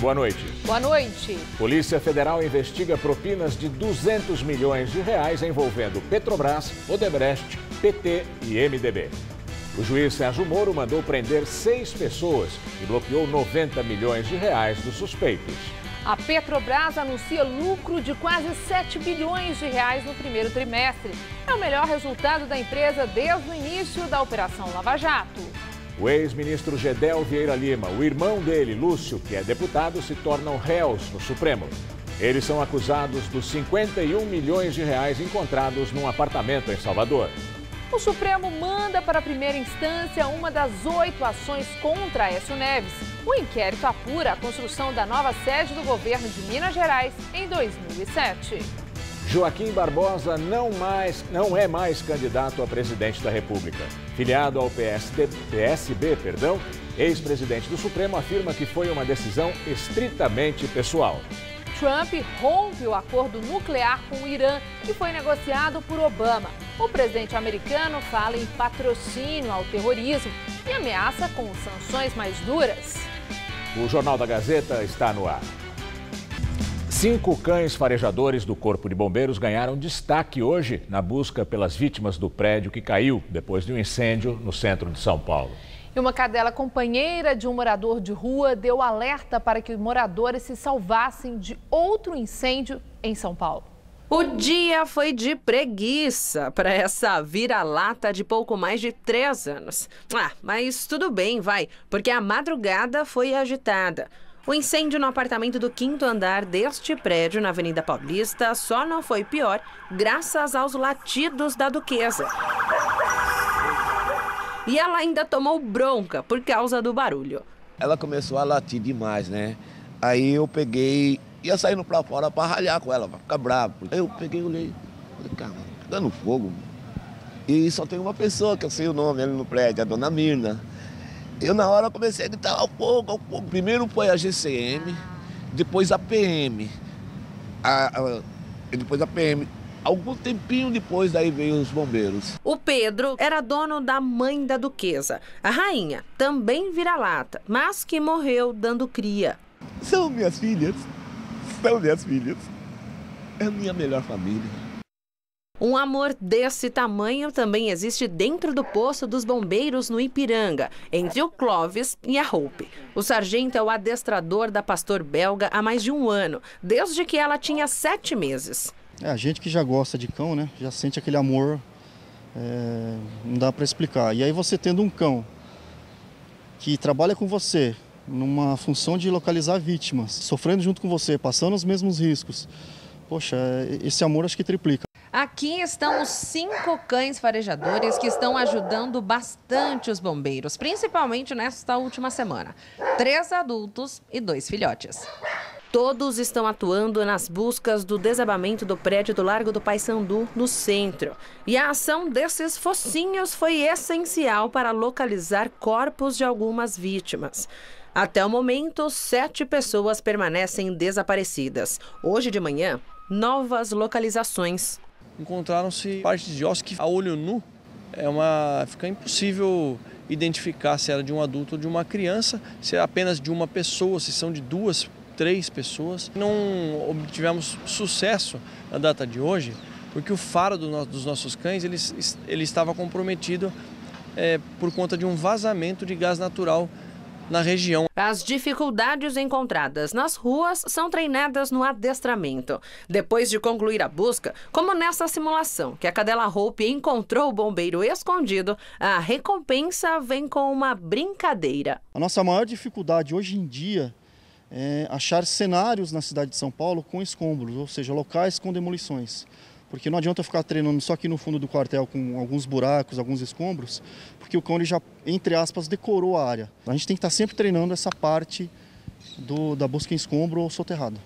Boa noite. Boa noite. Polícia Federal investiga propinas de 200 milhões de reais envolvendo Petrobras, Odebrecht, PT e MDB. O juiz Sérgio Moro mandou prender 6 pessoas e bloqueou 90 milhões de reais dos suspeitos. A Petrobras anuncia lucro de quase 7 bilhões de reais no primeiro trimestre. É o melhor resultado da empresa desde o início da Operação Lava Jato. O ex-ministro Gedel Vieira Lima, o irmão dele, Lúcio, que é deputado, se tornam réus no Supremo. Eles são acusados dos 51 milhões de reais encontrados num apartamento em Salvador. O Supremo manda para a primeira instância uma das 8 ações contra Aécio Neves. O inquérito apura a construção da nova sede do governo de Minas Gerais em 2007. Joaquim Barbosa não é mais candidato a presidente da República. Filiado ao PSB, ex-presidente do Supremo afirma que foi uma decisão estritamente pessoal. Trump rompe o acordo nuclear com o Irã, que foi negociado por Obama. O presidente americano fala em patrocínio ao terrorismo e ameaça com sanções mais duras. O Jornal da Gazeta está no ar. 5 cães farejadores do Corpo de Bombeiros ganharam destaque hoje na busca pelas vítimas do prédio que caiu depois de um incêndio no centro de São Paulo. E uma cadela companheira de um morador de rua deu alerta para que moradores se salvassem de outro incêndio em São Paulo. O dia foi de preguiça para essa vira-lata de pouco mais de 3 anos. Mas tudo bem, vai, porque a madrugada foi agitada. O incêndio no apartamento do 5º andar deste prédio na Avenida Paulista só não foi pior graças aos latidos da Duquesa. E ela ainda tomou bronca por causa do barulho. Ela começou a latir demais, né? Aí eu peguei, ia saindo pra fora pra ralhar com ela, pra ficar bravo. Aí eu peguei e olhei, falei, cara, tá dando fogo. E só tem uma pessoa que eu sei o nome ali no prédio, a dona Mirna. Eu na hora comecei a gritar ao fogo, ao fogo. Primeiro foi a GCM, depois a PM. Depois a PM. Algum tempinho depois, daí veio os bombeiros. O Pedro era dono da mãe da Duquesa. A rainha também vira-lata, mas que morreu dando cria. São minhas filhas. São minhas filhas. É a minha melhor família. Um amor desse tamanho também existe dentro do posto dos bombeiros no Ipiranga, entre o Clóvis e a Hope. O sargento é o adestrador da pastor belga há mais de 1 ano, desde que ela tinha 7 meses. A gente que já gosta de cão, né? Já sente aquele amor, não dá para explicar. E aí você tendo um cão que trabalha com você numa função de localizar vítimas, sofrendo junto com você, passando os mesmos riscos, poxa, esse amor acho que triplica. Aqui estão os 5 cães farejadores que estão ajudando bastante os bombeiros, principalmente nesta última semana. 3 adultos e 2 filhotes. Todos estão atuando nas buscas do desabamento do prédio do Largo do Paissandu, no centro. E a ação desses focinhos foi essencial para localizar corpos de algumas vítimas. Até o momento, 7 pessoas permanecem desaparecidas. Hoje de manhã, novas localizações. Encontraram-se partes de ossos que, a olho nu, fica impossível identificar se era de um adulto ou de uma criança, se é apenas de uma pessoa, se são de 2, 3 pessoas. Não obtivemos sucesso na data de hoje, porque o faro dos nossos cães ele estava comprometido por conta de um vazamento de gás natural na região. As dificuldades encontradas nas ruas são treinadas no adestramento. Depois de concluir a busca, como nessa simulação, que a cadela Hope encontrou o bombeiro escondido, a recompensa vem com uma brincadeira. A nossa maior dificuldade hoje em dia é achar cenários na cidade de São Paulo com escombros, ou seja, locais com demolições. Porque não adianta ficar treinando só aqui no fundo do quartel com alguns buracos, alguns escombros, porque o cão ele já, entre aspas, decorou a área. A gente tem que estar sempre treinando essa parte da busca em escombro ou soterrado.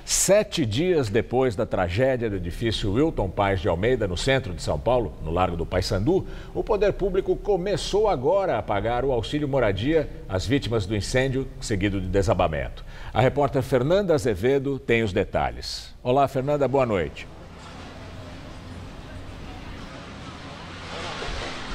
7 dias depois da tragédia do edifício Wilton Paes de Almeida, no centro de São Paulo, no Largo do Paissandu, o poder público começou agora a pagar o auxílio moradia às vítimas do incêndio seguido de desabamento. A repórter Fernanda Azevedo tem os detalhes. Olá, Fernanda, boa noite.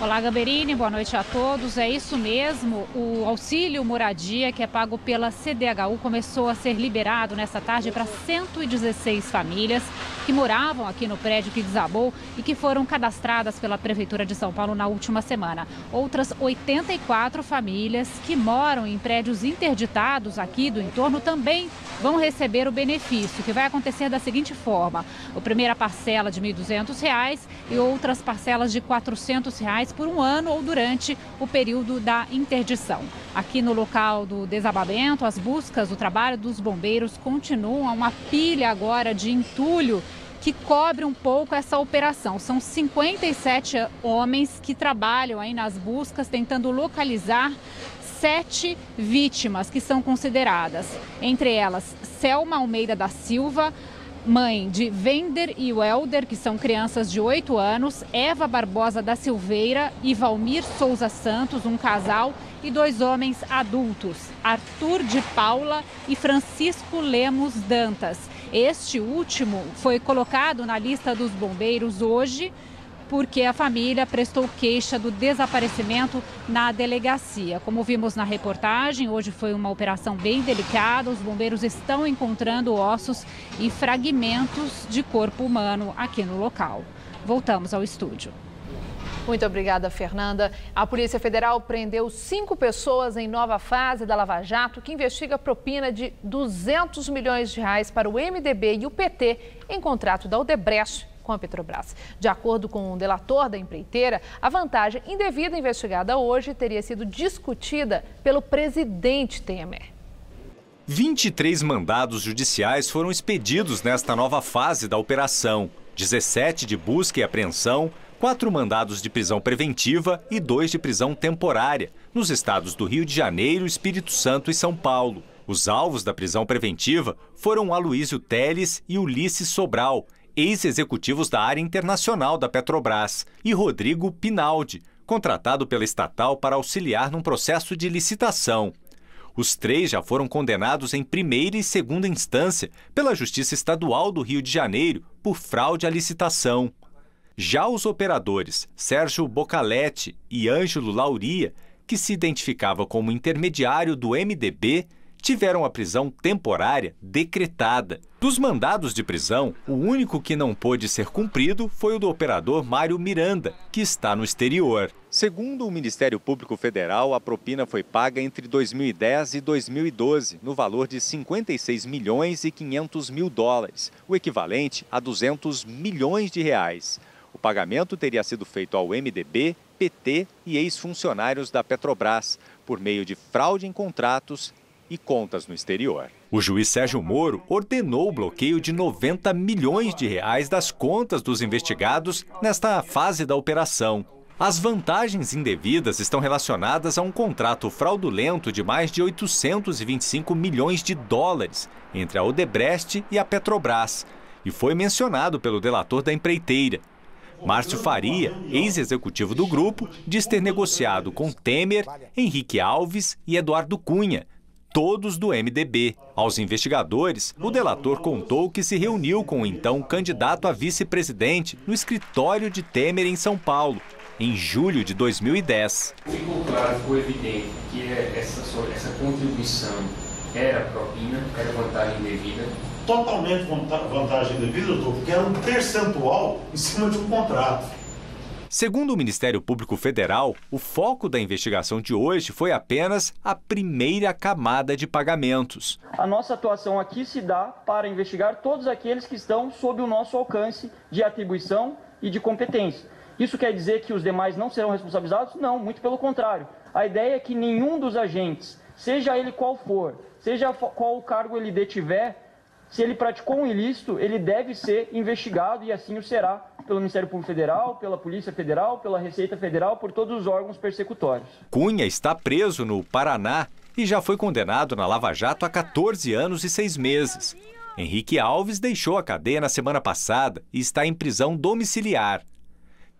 Olá, Gamberini, boa noite a todos. É isso mesmo, o auxílio moradia que é pago pela CDHU começou a ser liberado nesta tarde para 116 famílias que moravam aqui no prédio que desabou e que foram cadastradas pela Prefeitura de São Paulo na última semana. Outras 84 famílias que moram em prédios interditados aqui do entorno também vão receber o benefício, que vai acontecer da seguinte forma: a primeira parcela de R$ 1.200 e outras parcelas de R$ 400 por um ano ou durante o período da interdição. Aqui no local do desabamento, as buscas, o trabalho dos bombeiros continuam. Há uma pilha agora de entulho que cobre um pouco essa operação. São 57 homens que trabalham aí nas buscas, tentando localizar 7 vítimas que são consideradas. Entre elas, Selma Almeida da Silva, mãe de Vender e Welder, que são crianças de 8 anos, Eva Barbosa da Silveira e Valmir Souza Santos, um casal, e 2 homens adultos, Arthur de Paula e Francisco Lemos Dantas. Este último foi colocado na lista dos bombeiros hoje, porque a família prestou queixa do desaparecimento na delegacia. Como vimos na reportagem, hoje foi uma operação bem delicada. Os bombeiros estão encontrando ossos e fragmentos de corpo humano aqui no local. Voltamos ao estúdio. Muito obrigada, Fernanda. A Polícia Federal prendeu 5 pessoas em nova fase da Lava Jato, que investiga propina de R$ 200 milhões para o MDB e o PT em contrato da Odebrecht com a Petrobras. De acordo com um delator da empreiteira, a vantagem indevida investigada hoje teria sido discutida pelo presidente Temer. 23 mandados judiciais foram expedidos nesta nova fase da operação. 17 de busca e apreensão, 4 mandados de prisão preventiva e 2 de prisão temporária, nos estados do Rio de Janeiro, Espírito Santo e São Paulo. Os alvos da prisão preventiva foram Aloysio Telles e Ulisses Sobral, ex-executivos da área internacional da Petrobras, e Rodrigo Pinaldi, contratado pela estatal para auxiliar num processo de licitação. Os 3 já foram condenados em primeira e segunda instância pela Justiça Estadual do Rio de Janeiro por fraude à licitação. Já os operadores Sérgio Bocaletti e Ângelo Lauria, que se identificava como intermediário do MDB, tiveram a prisão temporária decretada. Dos mandados de prisão, o único que não pôde ser cumprido foi o do operador Mário Miranda, que está no exterior. Segundo o Ministério Público Federal, a propina foi paga entre 2010 e 2012, no valor de 56 milhões e 500 mil dólares, o equivalente a 200 milhões de reais. O pagamento teria sido feito ao MDB, PT e ex-funcionários da Petrobras, por meio de fraude em contratos e contas no exterior. O juiz Sérgio Moro ordenou o bloqueio de 90 milhões de reais das contas dos investigados nesta fase da operação. As vantagens indevidas estão relacionadas a um contrato fraudulento de mais de 825 milhões de dólares entre a Odebrecht e a Petrobras, e foi mencionado pelo delator da empreiteira. Márcio Faria, ex-executivo do grupo, diz ter negociado com Temer, Henrique Alves e Eduardo Cunha, todos do MDB. Aos investigadores, o delator contou que se reuniu com o então candidato a vice-presidente no escritório de Temer em São Paulo, em julho de 2010. Ficou claro, ficou evidente que essa contribuição era propina, era vantagem indevida. Totalmente vantagem indevida, doutor, porque era um percentual em cima de um contrato. Segundo o Ministério Público Federal, o foco da investigação de hoje foi apenas a primeira camada de pagamentos. A nossa atuação aqui se dá para investigar todos aqueles que estão sob o nosso alcance de atribuição e de competência. Isso quer dizer que os demais não serão responsabilizados? Não, muito pelo contrário. A ideia é que nenhum dos agentes, seja ele qual for, seja qual cargo ele detiver, se ele praticou um ilícito, ele deve ser investigado e assim o será pelo Ministério Público Federal, pela Polícia Federal, pela Receita Federal, por todos os órgãos persecutórios. Cunha está preso no Paraná e já foi condenado na Lava Jato a 14 anos e 6 meses. Henrique Alves deixou a cadeia na semana passada e está em prisão domiciliar.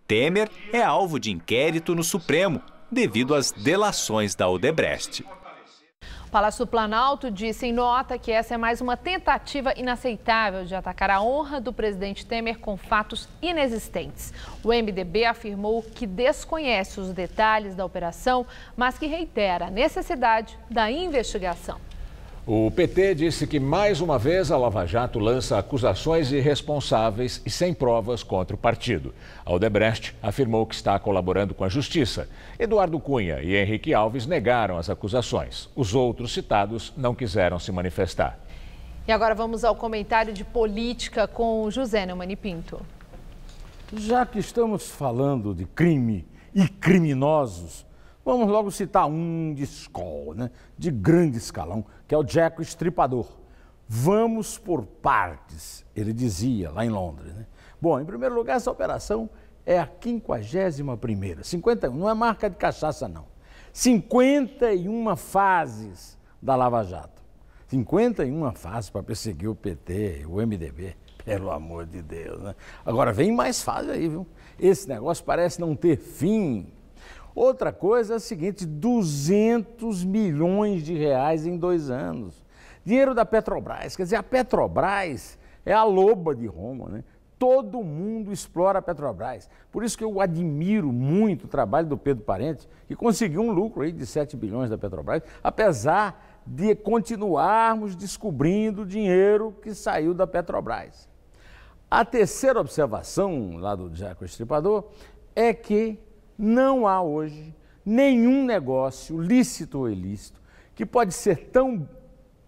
Temer é alvo de inquérito no Supremo devido às delações da Odebrecht. Palácio do Planalto disse em nota que essa é mais uma tentativa inaceitável de atacar a honra do presidente Temer com fatos inexistentes. O MDB afirmou que desconhece os detalhes da operação, mas que reitera a necessidade da investigação. O PT disse que, mais uma vez, a Lava Jato lança acusações irresponsáveis e sem provas contra o partido. A Odebrecht afirmou que está colaborando com a Justiça. Eduardo Cunha e Henrique Alves negaram as acusações. Os outros citados não quiseram se manifestar. E agora vamos ao comentário de política com José Neumann Pinto. Já que estamos falando de crime e criminosos, vamos logo citar um de escola, né? De grande escalão, que é o Jack o Estripador. Vamos por partes, ele dizia lá em Londres, né? Bom, em primeiro lugar, essa operação é a 51ª, 51, não é marca de cachaça não. 51 fases da Lava Jato. 51 fases para perseguir o PT, o MDB, pelo amor de Deus, né? Agora vem mais fases aí, viu? Esse negócio parece não ter fim. Outra coisa é a seguinte, 200 milhões de reais em 2 anos. Dinheiro da Petrobras, quer dizer, a Petrobras é a loba de Roma, né? Todo mundo explora a Petrobras. Por isso que eu admiro muito o trabalho do Pedro Parente, que conseguiu um lucro aí de 7 bilhões da Petrobras, apesar de continuarmos descobrindo o dinheiro que saiu da Petrobras. A terceira observação lá do Jack o Estripador é que não há hoje nenhum negócio, lícito ou ilícito, que pode ser tão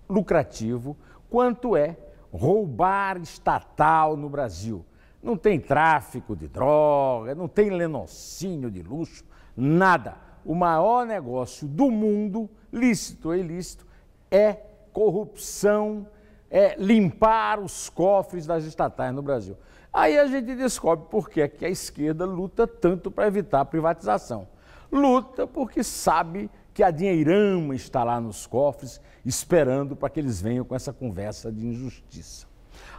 lucrativo quanto é roubar estatal no Brasil. Não tem tráfico de droga, não tem lenocínio de luxo, nada. O maior negócio do mundo, lícito ou ilícito, é corrupção, é limpar os cofres das estatais no Brasil. Aí a gente descobre por que a esquerda luta tanto para evitar a privatização. Luta porque sabe que a dinheirama está lá nos cofres esperando para que eles venham com essa conversa de injustiça.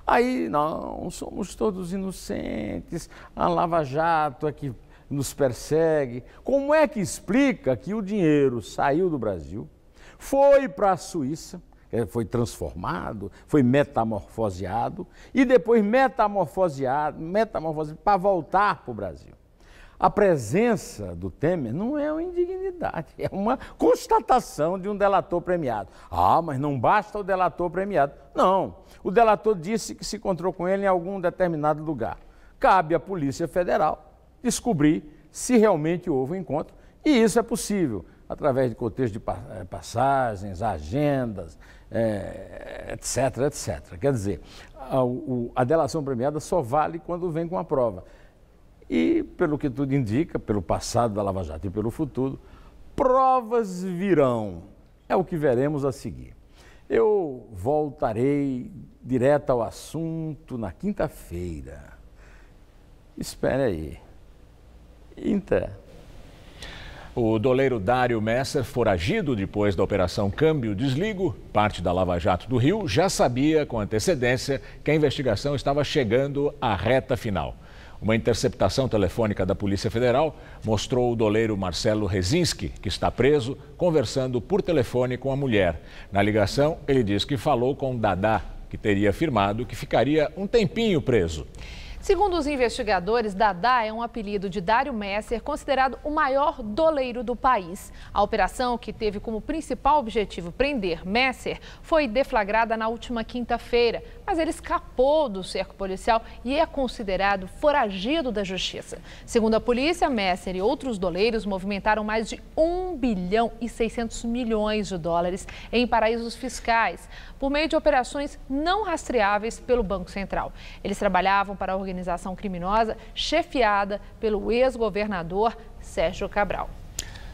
Aí, não, somos todos inocentes, a Lava Jato é que nos persegue. Como é que explica que o dinheiro saiu do Brasil, foi para a Suíça, foi transformado, foi metamorfoseado e depois metamorfoseado para voltar para o Brasil? A presença do Temer não é uma indignidade, é uma constatação de um delator premiado. Ah, mas não basta o delator premiado. Não, o delator disse que se encontrou com ele em algum determinado lugar. Cabe à Polícia Federal descobrir se realmente houve um encontro, e isso é possível através de cotejos de passagens, agendas, etc, etc. Quer dizer, a delação premiada só vale quando vem com a prova. E, pelo que tudo indica, pelo passado da Lava Jato e pelo futuro, provas virão. É o que veremos a seguir. Eu voltarei direto ao assunto na quinta-feira. Espere aí. Inter. O doleiro Dário Messer, foragido depois da Operação Câmbio Desligo, parte da Lava Jato do Rio, já sabia com antecedência que a investigação estava chegando à reta final. Uma interceptação telefônica da Polícia Federal mostrou o doleiro Marcelo Rezinski, que está preso, conversando por telefone com a mulher. Na ligação, ele diz que falou com Dadá, que teria afirmado que ficaria um tempinho preso. Segundo os investigadores, Dadá é um apelido de Dário Messer, considerado o maior doleiro do país. A operação, que teve como principal objetivo prender Messer, foi deflagrada na última quinta-feira, mas ele escapou do cerco policial e é considerado foragido da justiça. Segundo a polícia, Messer e outros doleiros movimentaram mais de 1 bilhão e 600 milhões de dólares em paraísos fiscais, por meio de operações não rastreáveis pelo Banco Central. Eles trabalhavam para a organização criminosa chefiada pelo ex-governador Sérgio Cabral.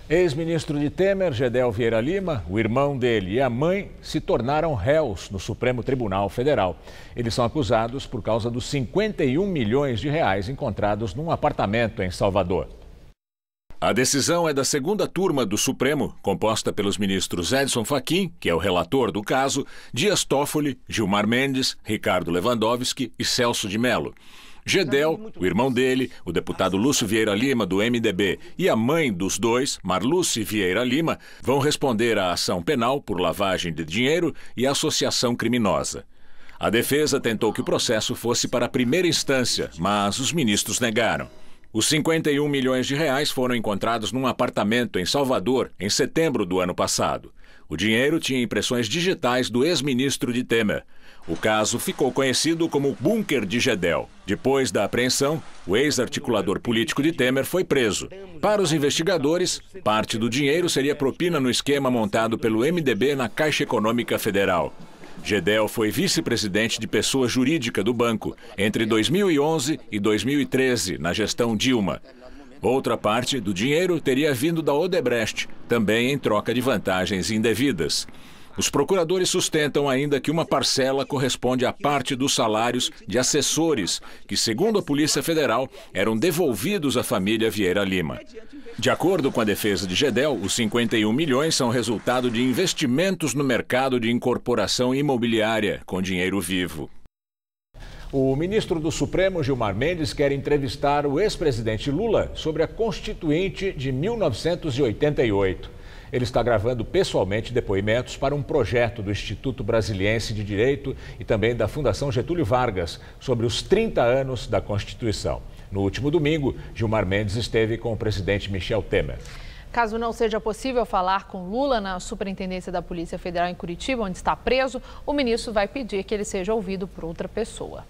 Ex-ministro de Temer, Gedel Vieira Lima, o irmão dele e a mãe se tornaram réus no Supremo Tribunal Federal. Eles são acusados por causa dos 51 milhões de reais encontrados num apartamento em Salvador. A decisão é da segunda turma do Supremo, composta pelos ministros Edson Fachin, que é o relator do caso, Dias Toffoli, Gilmar Mendes, Ricardo Lewandowski e Celso de Mello. Gedel, o irmão dele, o deputado Lúcio Vieira Lima, do MDB, e a mãe dos dois, Marluce Vieira Lima, vão responder à ação penal por lavagem de dinheiro e associação criminosa. A defesa tentou que o processo fosse para a primeira instância, mas os ministros negaram. Os 51 milhões de reais foram encontrados num apartamento em Salvador, em setembro do ano passado. O dinheiro tinha impressões digitais do ex-ministro de Temer. O caso ficou conhecido como Bunker de Gedel. Depois da apreensão, o ex-articulador político de Temer foi preso. Para os investigadores, parte do dinheiro seria propina no esquema montado pelo MDB na Caixa Econômica Federal. Gedel foi vice-presidente de pessoa jurídica do banco entre 2011 e 2013, na gestão Dilma. Outra parte do dinheiro teria vindo da Odebrecht, também em troca de vantagens indevidas. Os procuradores sustentam ainda que uma parcela corresponde à parte dos salários de assessores, que, segundo a Polícia Federal, eram devolvidos à família Vieira Lima. De acordo com a defesa de Gedel, os 51 milhões são resultado de investimentos no mercado de incorporação imobiliária com dinheiro vivo. O ministro do Supremo, Gilmar Mendes, quer entrevistar o ex-presidente Lula sobre a Constituinte de 1988. Ele está gravando pessoalmente depoimentos para um projeto do Instituto Brasiliense de Direito e também da Fundação Getúlio Vargas sobre os 30 anos da Constituição. No último domingo, Gilmar Mendes esteve com o presidente Michel Temer. Caso não seja possível falar com Lula na Superintendência da Polícia Federal em Curitiba, onde está preso, o ministro vai pedir que ele seja ouvido por outra pessoa.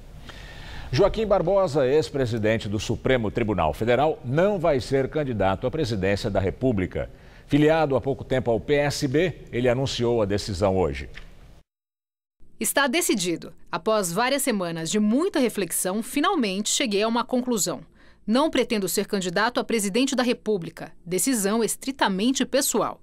Joaquim Barbosa, ex-presidente do Supremo Tribunal Federal, não vai ser candidato à presidência da República. Filiado há pouco tempo ao PSB, ele anunciou a decisão hoje. Está decidido. Após várias semanas de muita reflexão, finalmente cheguei a uma conclusão. Não pretendo ser candidato a presidente da República. Decisão estritamente pessoal.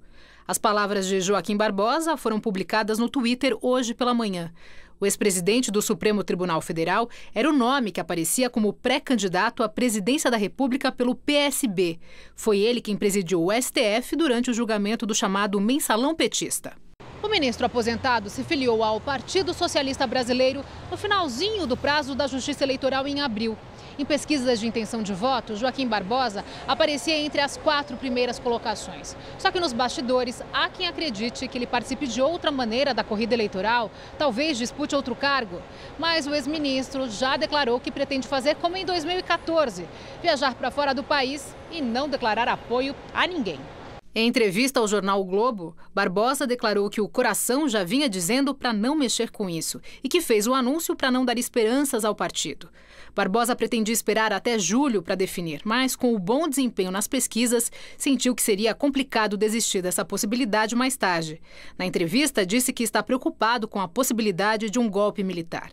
As palavras de Joaquim Barbosa foram publicadas no Twitter hoje pela manhã. O ex-presidente do Supremo Tribunal Federal era o nome que aparecia como pré-candidato à presidência da República pelo PSB. Foi ele quem presidiu o STF durante o julgamento do chamado mensalão petista. O ministro aposentado se filiou ao Partido Socialista Brasileiro no finalzinho do prazo da Justiça Eleitoral em abril. Em pesquisas de intenção de voto, Joaquim Barbosa aparecia entre as 4 primeiras colocações. Só que nos bastidores, há quem acredite que ele participe de outra maneira da corrida eleitoral, talvez dispute outro cargo. Mas o ex-ministro já declarou que pretende fazer como em 2014, viajar para fora do país e não declarar apoio a ninguém. Em entrevista ao jornal O Globo, Barbosa declarou que o coração já vinha dizendo para não mexer com isso e que fez o anúncio para não dar esperanças ao partido. Barbosa pretendia esperar até julho para definir, mas com o bom desempenho nas pesquisas, sentiu que seria complicado desistir dessa possibilidade mais tarde. Na entrevista, disse que está preocupado com a possibilidade de um golpe militar.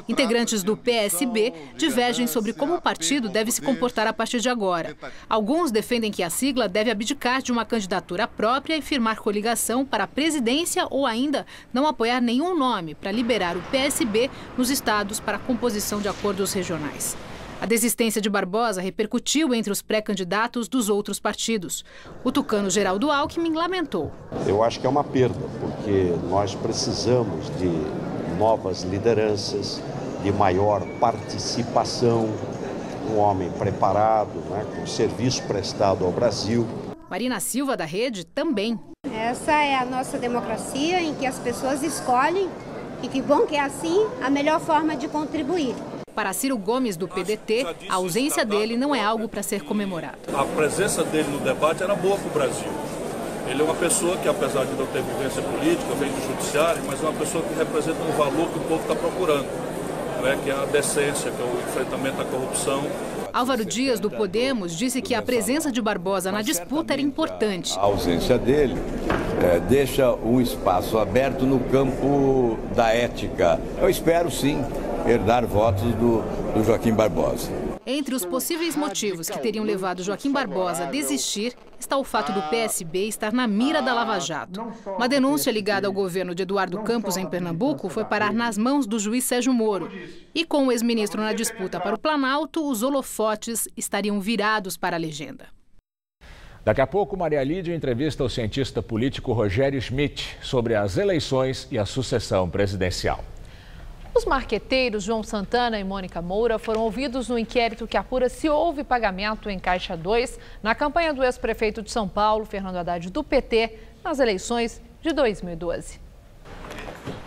Integrantes do PSB divergem sobre como o partido deve se comportar a partir de agora. Alguns defendem que a sigla deve abdicar de uma candidatura própria e firmar coligação para a presidência ou ainda não apoiar nenhum nome para liberar o PSB nos estados para a composição de acordos regionais. A desistência de Barbosa repercutiu entre os pré-candidatos dos outros partidos. O tucano Geraldo Alckmin lamentou. Eu acho que é uma perda, porque nós precisamos de novas lideranças, de maior participação, um homem preparado, com serviço prestado ao Brasil. Marina Silva, da Rede, também. Essa é a nossa democracia em que as pessoas escolhem e que bom que é assim a melhor forma de contribuir. Para Ciro Gomes, do PDT, a ausência dele não é algo para ser comemorado. A presença dele no debate era boa para o Brasil. Ele é uma pessoa que, apesar de não ter vivência política, vem do judiciário, mas é uma pessoa que representa um valor que o povo está procurando, que é a decência, que é o enfrentamento à corrupção. Álvaro Dias, do Podemos, disse que a presença de Barbosa na disputa era importante. A ausência dele deixa um espaço aberto no campo da ética. Eu espero, sim, herdar votos do Joaquim Barbosa. Entre os possíveis motivos que teriam levado Joaquim Barbosa a desistir está o fato do PSB estar na mira da Lava Jato. Uma denúncia ligada ao governo de Eduardo Campos em Pernambuco foi parar nas mãos do juiz Sérgio Moro. E com o ex-ministro na disputa para o Planalto, os holofotes estariam virados para a legenda. Daqui a pouco, Maria Lídia entrevista o cientista político Rogério Schmidt sobre as eleições e a sucessão presidencial. Os marqueteiros João Santana e Mônica Moura foram ouvidos no inquérito que apura se houve pagamento em Caixa 2 na campanha do ex-prefeito de São Paulo, Fernando Haddad, do PT, nas eleições de 2012.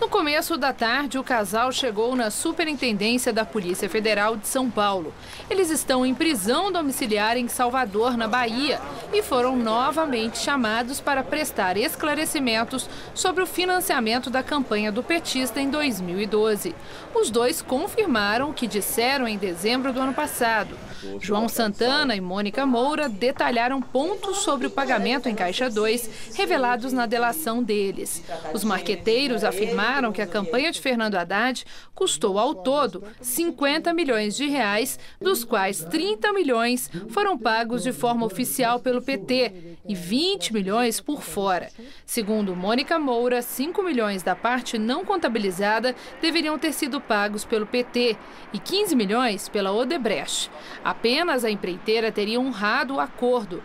No começo da tarde, o casal chegou na Superintendência da Polícia Federal de São Paulo. Eles estão em prisão domiciliar em Salvador, na Bahia, e foram novamente chamados para prestar esclarecimentos sobre o financiamento da campanha do petista em 2012. Os dois confirmaram o que disseram em dezembro do ano passado. João Santana e Mônica Moura detalharam pontos sobre o pagamento em Caixa 2, revelados na delação deles. Os marqueteiros afirmaram que a campanha de Fernando Haddad custou ao todo 50 milhões de reais, dos quais 30 milhões foram pagos de forma oficial pelo PT e 20 milhões por fora. Segundo Mônica Moura, 5 milhões da parte não contabilizada deveriam ter sido pagos pelo PT e 15 milhões pela Odebrecht. Apenas a empreiteira teria honrado o acordo.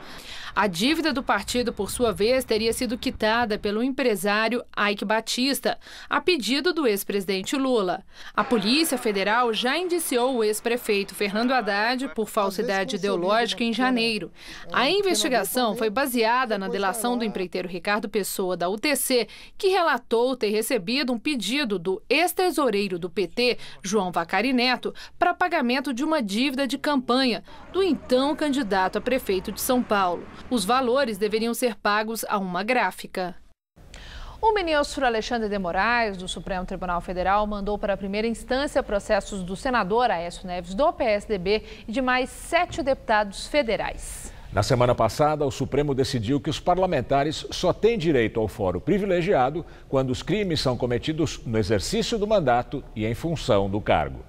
A dívida do partido, por sua vez, teria sido quitada pelo empresário Eike Batista, a pedido do ex-presidente Lula. A Polícia Federal já indiciou o ex-prefeito Fernando Haddad por falsidade ideológica em janeiro. A investigação foi baseada na delação do empreiteiro Ricardo Pessoa, da UTC, que relatou ter recebido um pedido do ex-tesoureiro do PT, João Vacari Neto, para pagamento de uma dívida de campanha do então candidato a prefeito de São Paulo. Os valores deveriam ser pagos a uma gráfica. O ministro Alexandre de Moraes, do Supremo Tribunal Federal, mandou para a primeira instância processos do senador Aécio Neves, do PSDB, e de mais 7 deputados federais. Na semana passada, o Supremo decidiu que os parlamentares só têm direito ao foro privilegiado quando os crimes são cometidos no exercício do mandato e em função do cargo.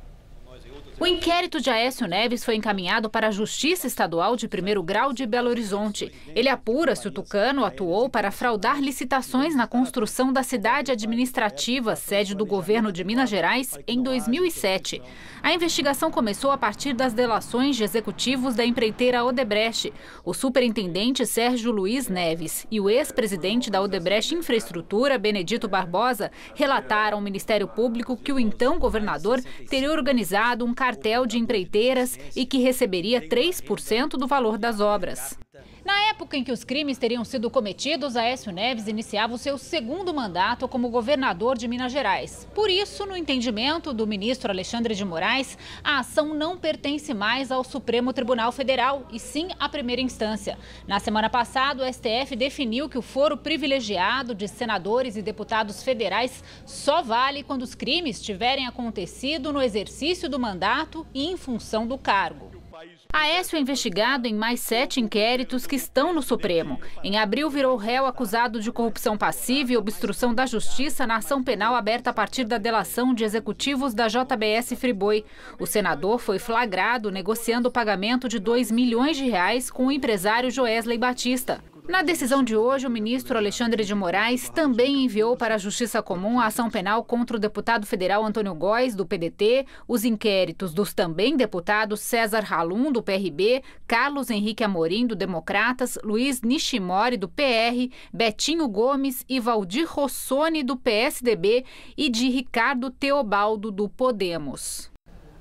O inquérito de Aécio Neves foi encaminhado para a Justiça Estadual de Primeiro Grau de Belo Horizonte. Ele apura se o tucano atuou para fraudar licitações na construção da cidade administrativa, sede do governo de Minas Gerais, em 2007. A investigação começou a partir das delações de executivos da empreiteira Odebrecht. O superintendente Sérgio Luiz Neves e o ex-presidente da Odebrecht Infraestrutura, Benedito Barbosa, relataram ao Ministério Público que o então governador teria organizado um cartel de empreiteiras e que receberia 3% do valor das obras. Na época em que os crimes teriam sido cometidos, Aécio Neves iniciava o seu segundo mandato como governador de Minas Gerais. Por isso, no entendimento do ministro Alexandre de Moraes, a ação não pertence mais ao Supremo Tribunal Federal, e sim à primeira instância. Na semana passada, o STF definiu que o foro privilegiado de senadores e deputados federais só vale quando os crimes tiverem acontecido no exercício do mandato e em função do cargo. Aécio é investigado em mais 7 inquéritos que estão no Supremo. Em abril, virou réu acusado de corrupção passiva e obstrução da justiça na ação penal aberta a partir da delação de executivos da JBS Friboi. O senador foi flagrado negociando o pagamento de 2 milhões de reais com o empresário Joesley Batista. Na decisão de hoje, o ministro Alexandre de Moraes também enviou para a Justiça Comum a ação penal contra o deputado federal Antônio Góes, do PDT, os inquéritos dos também deputados César Halum, do PRB, Carlos Henrique Amorim, do Democratas, Luiz Nishimori, do PR, Betinho Gomes e Valdir Rossoni, do PSDB, e de Ricardo Teobaldo, do Podemos.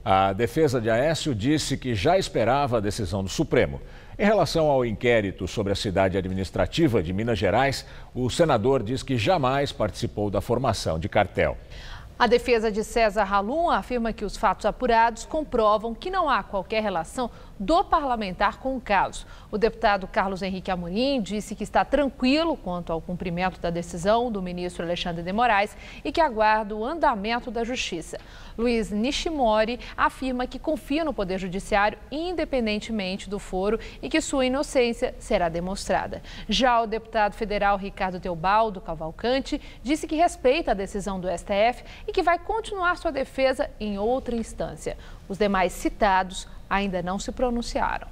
A defesa de Aécio disse que já esperava a decisão do Supremo. Em relação ao inquérito sobre a cidade administrativa de Minas Gerais, o senador diz que jamais participou da formação de cartel. A defesa de César Halum afirma que os fatos apurados comprovam que não há qualquer relação do parlamentar com o caso. O deputado Carlos Henrique Amorim disse que está tranquilo quanto ao cumprimento da decisão do ministro Alexandre de Moraes e que aguarda o andamento da justiça. Luiz Nishimori afirma que confia no Poder Judiciário independentemente do foro e que sua inocência será demonstrada. Já o deputado federal Ricardo Teobaldo Cavalcante disse que respeita a decisão do STF e que vai continuar sua defesa em outra instância. Os demais citados ainda não se pronunciaram.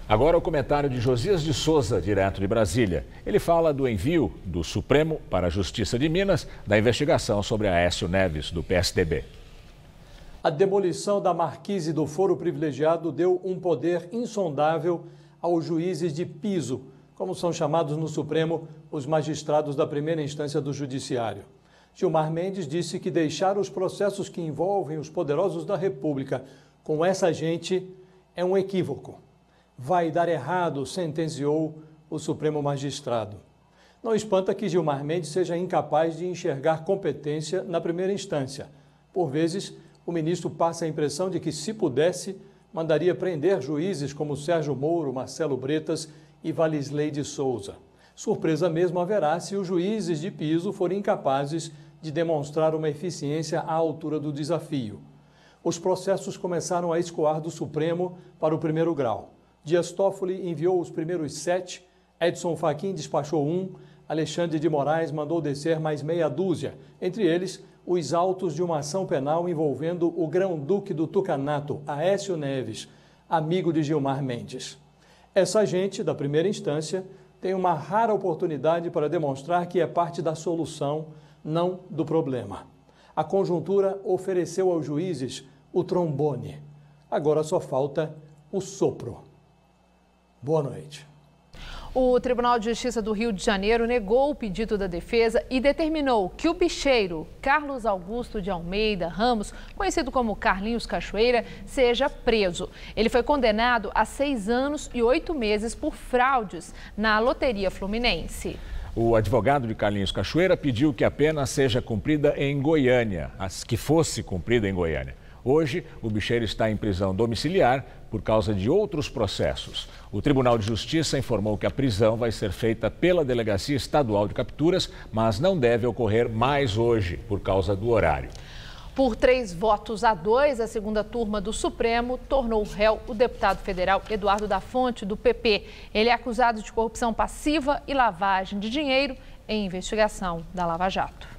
Agora o comentário de Josias de Souza, direto de Brasília. Ele fala do envio do Supremo para a Justiça de Minas da investigação sobre Aécio Neves, do PSDB. A demolição da marquise do foro privilegiado deu um poder insondável aos juízes de piso, como são chamados no Supremo os magistrados da primeira instância do Judiciário. Gilmar Mendes disse que deixar os processos que envolvem os poderosos da República com essa gente é um equívoco. Vai dar errado, sentenciou o Supremo Magistrado. Não espanta que Gilmar Mendes seja incapaz de enxergar competência na primeira instância. Por vezes, o ministro passa a impressão de que, se pudesse, mandaria prender juízes como Sérgio Moro, Marcelo Bretas e Valisley de Souza. Surpresa mesmo haverá se os juízes de piso forem incapazes de demonstrar uma eficiência à altura do desafio. Os processos começaram a escoar do Supremo para o primeiro grau. Dias Toffoli enviou os primeiros 7, Edson Fachin despachou 1, Alexandre de Moraes mandou descer mais meia dúzia, entre eles os autos de uma ação penal envolvendo o grão-duque do Tucanato, Aécio Neves, amigo de Gilmar Mendes. Essa gente, da primeira instância, tem uma rara oportunidade para demonstrar que é parte da solução, não do problema. A conjuntura ofereceu aos juízes o trombone. Agora só falta o sopro. Boa noite. O Tribunal de Justiça do Rio de Janeiro negou o pedido da defesa e determinou que o bicheiro Carlos Augusto de Almeida Ramos, conhecido como Carlinhos Cachoeira, seja preso. Ele foi condenado a 6 anos e 8 meses por fraudes na Loteria Fluminense. O advogado de Carlinhos Cachoeira pediu que a pena seja cumprida em Goiânia, que fosse cumprida em Goiânia. Hoje, o bicheiro está em prisão domiciliar por causa de outros processos. O Tribunal de Justiça informou que a prisão vai ser feita pela Delegacia Estadual de Capturas, mas não deve ocorrer mais hoje, por causa do horário. Por 3-2, a segunda turma do Supremo tornou réu o deputado federal Eduardo da Fonte, do PP. Ele é acusado de corrupção passiva e lavagem de dinheiro em investigação da Lava Jato.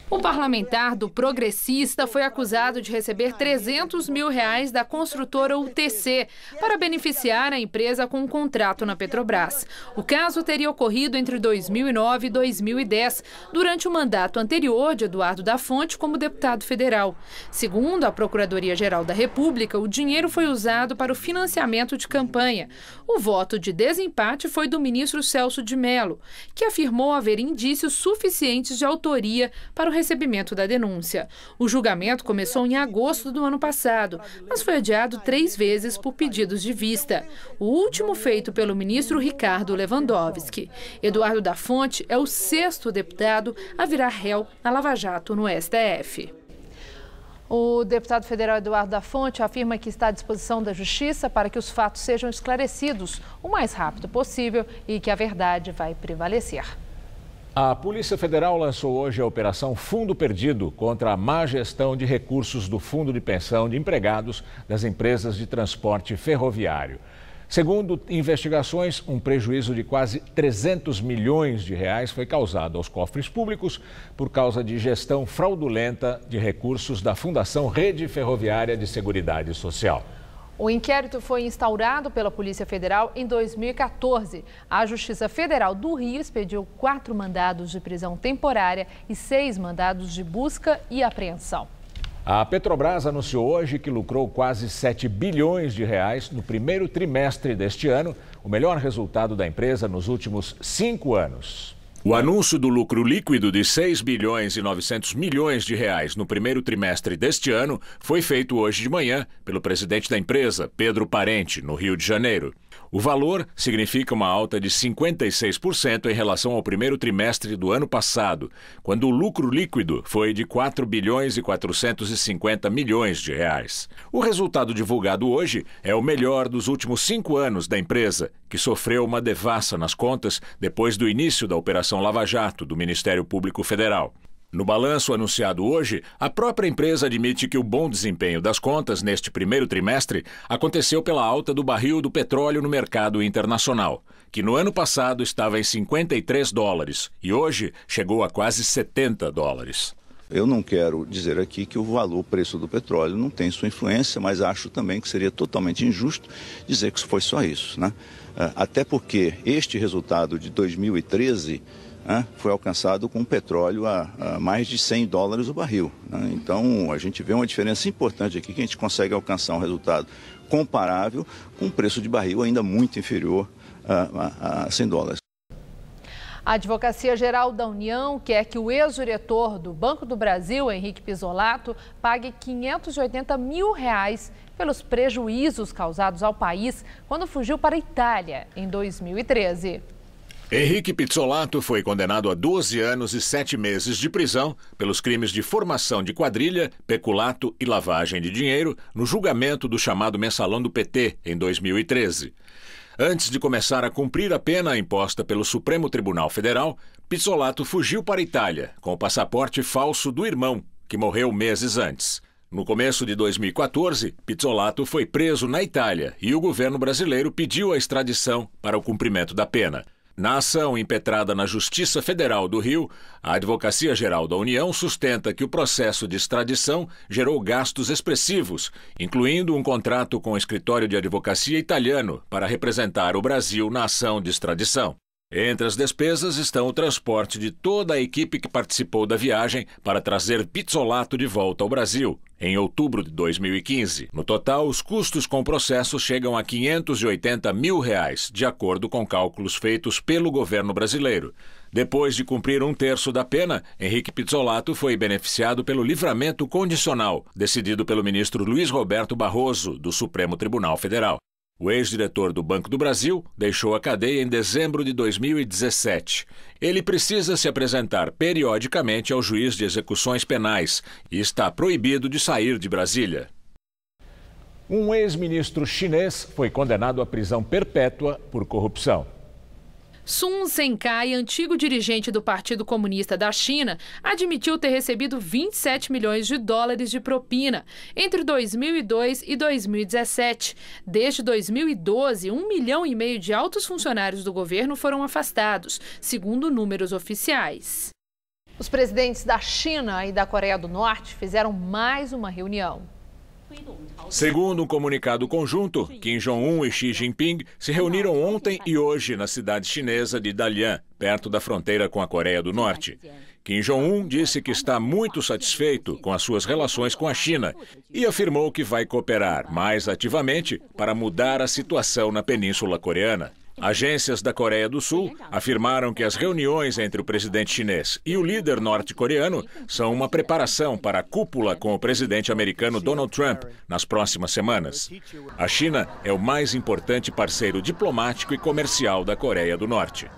O parlamentar do Progressista foi acusado de receber R$300 mil da construtora UTC para beneficiar a empresa com um contrato na Petrobras. O caso teria ocorrido entre 2009 e 2010, durante o mandato anterior de Eduardo da Fonte como deputado federal. Segundo a Procuradoria-Geral da República, o dinheiro foi usado para o financiamento de campanha. O voto de desempate foi do ministro Celso de Mello, que afirmou haver indícios suficientes de autoria para o recebimento da denúncia. O julgamento começou em agosto do ano passado, mas foi adiado 3 vezes por pedidos de vista. O último feito pelo ministro Ricardo Lewandowski. Eduardo da Fonte é o 6º deputado a virar réu na Lava Jato no STF. O deputado federal Eduardo da Fonte afirma que está à disposição da Justiça para que os fatos sejam esclarecidos o mais rápido possível e que a verdade vai prevalecer. A Polícia Federal lançou hoje a Operação Fundo Perdido contra a má gestão de recursos do Fundo de Pensão de Empregados das empresas de transporte ferroviário. Segundo investigações, um prejuízo de quase R$300 milhões foi causado aos cofres públicos por causa de gestão fraudulenta de recursos da Fundação Rede Ferroviária de Seguridade Social. O inquérito foi instaurado pela Polícia Federal em 2014. A Justiça Federal do Rio expediu 4 mandados de prisão temporária e 6 mandados de busca e apreensão. A Petrobras anunciou hoje que lucrou quase R$7 bilhões no primeiro trimestre deste ano, o melhor resultado da empresa nos últimos 5 anos. O anúncio do lucro líquido de R$6 bilhões e 900 milhões no primeiro trimestre deste ano foi feito hoje de manhã pelo presidente da empresa, Pedro Parente, no Rio de Janeiro. O valor significa uma alta de 56% em relação ao primeiro trimestre do ano passado, quando o lucro líquido foi de R$4 bilhões e 450 milhões. O resultado divulgado hoje é o melhor dos últimos 5 anos da empresa, que sofreu uma devassa nas contas depois do início da Operação Lava Jato do Ministério Público Federal. No balanço anunciado hoje, a própria empresa admite que o bom desempenho das contas neste primeiro trimestre aconteceu pela alta do barril do petróleo no mercado internacional, que no ano passado estava em $53 e hoje chegou a quase $70. Eu não quero dizer aqui que o preço do petróleo não tem sua influência, mas acho também que seria totalmente injusto dizer que foi só isso, né? Até porque este resultado de 2013 foi alcançado com petróleo a mais de $100 o barril, né? Então, a gente vê uma diferença importante aqui, que a gente consegue alcançar um resultado comparável com um preço de barril ainda muito inferior a $100. A Advocacia Geral da União quer que o ex-diretor do Banco do Brasil, Henrique Pizzolatto, pague R$ 580 mil pelos prejuízos causados ao país quando fugiu para a Itália em 2013. Henrique Pizzolatto foi condenado a 12 anos e 7 meses de prisão pelos crimes de formação de quadrilha, peculato e lavagem de dinheiro no julgamento do chamado Mensalão do PT em 2013. Antes de começar a cumprir a pena imposta pelo Supremo Tribunal Federal, Pizzolatto fugiu para a Itália com o passaporte falso do irmão, que morreu meses antes. No começo de 2014, Pizzolatto foi preso na Itália e o governo brasileiro pediu a extradição para o cumprimento da pena. Na ação impetrada na Justiça Federal do Rio, a Advocacia Geral da União sustenta que o processo de extradição gerou gastos expressivos, incluindo um contrato com o escritório de advocacia italiano para representar o Brasil na ação de extradição. Entre as despesas estão o transporte de toda a equipe que participou da viagem para trazer Pizzolatto de volta ao Brasil, em outubro de 2015. No total, os custos com o processo chegam a R$ 580 mil, de acordo com cálculos feitos pelo governo brasileiro. Depois de cumprir 1/3 da pena, Henrique Pizzolatto foi beneficiado pelo livramento condicional, decidido pelo ministro Luiz Roberto Barroso, do Supremo Tribunal Federal. O ex-diretor do Banco do Brasil deixou a cadeia em dezembro de 2017. Ele precisa se apresentar periodicamente ao juiz de execuções penais e está proibido de sair de Brasília. Um ex-ministro chinês foi condenado à prisão perpétua por corrupção. Sun Zhenkai, antigo dirigente do Partido Comunista da China, admitiu ter recebido 27 milhões de dólares de propina entre 2002 e 2017. Desde 2012, 1,5 milhão de altos funcionários do governo foram afastados, segundo números oficiais. Os presidentes da China e da Coreia do Norte fizeram mais uma reunião. Segundo um comunicado conjunto, Kim Jong-un e Xi Jinping se reuniram ontem e hoje na cidade chinesa de Dalian, perto da fronteira com a Coreia do Norte. Kim Jong-un disse que está muito satisfeito com as suas relações com a China e afirmou que vai cooperar mais ativamente para mudar a situação na Península Coreana. Agências da Coreia do Sul afirmaram que as reuniões entre o presidente chinês e o líder norte-coreano são uma preparação para a cúpula com o presidente americano Donald Trump nas próximas semanas. A China é o mais importante parceiro diplomático e comercial da Coreia do Norte.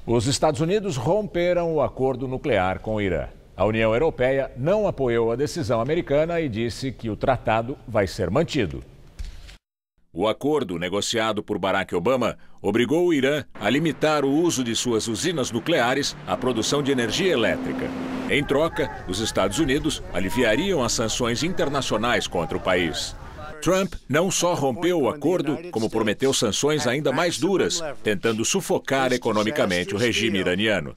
Os Estados Unidos romperam o acordo nuclear com o Irã. A União Europeia não apoiou a decisão americana e disse que o tratado vai ser mantido. O acordo, negociado por Barack Obama, obrigou o Irã a limitar o uso de suas usinas nucleares à produção de energia elétrica. Em troca, os Estados Unidos aliviariam as sanções internacionais contra o país. Trump não só rompeu o acordo, como prometeu sanções ainda mais duras, tentando sufocar economicamente o regime iraniano.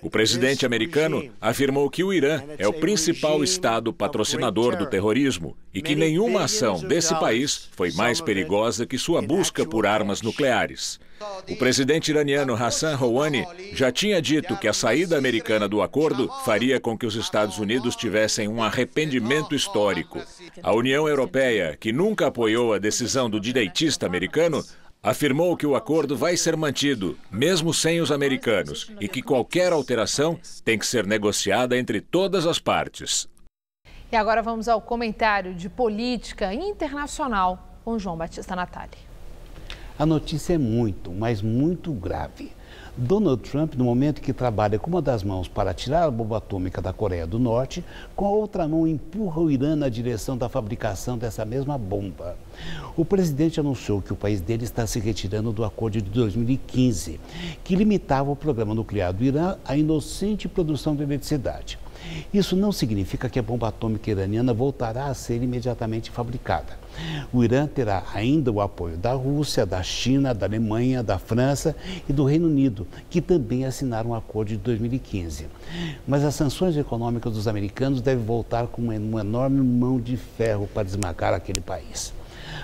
O presidente americano afirmou que o Irã é o principal estado patrocinador do terrorismo e que nenhuma ação desse país foi mais perigosa que sua busca por armas nucleares. O presidente iraniano Hassan Rouhani já tinha dito que a saída americana do acordo faria com que os Estados Unidos tivessem um arrependimento histórico. A União Europeia, que nunca apoiou a decisão do direitista americano, afirmou que o acordo vai ser mantido, mesmo sem os americanos, e que qualquer alteração tem que ser negociada entre todas as partes. E agora vamos ao comentário de política internacional com João Batista Natali. A notícia é muito, mas muito grave. Donald Trump, no momento que trabalha com uma das mãos para tirar a bomba atômica da Coreia do Norte, com a outra mão empurra o Irã na direção da fabricação dessa mesma bomba. O presidente anunciou que o país dele está se retirando do acordo de 2015, que limitava o programa nuclear do Irã à inocente produção de eletricidade. Isso não significa que a bomba atômica iraniana voltará a ser imediatamente fabricada. O Irã terá ainda o apoio da Rússia, da China, da Alemanha, da França e do Reino Unido, que também assinaram um acordo de 2015. Mas as sanções econômicas dos americanos devem voltar com uma enorme mão de ferro para esmagar aquele país.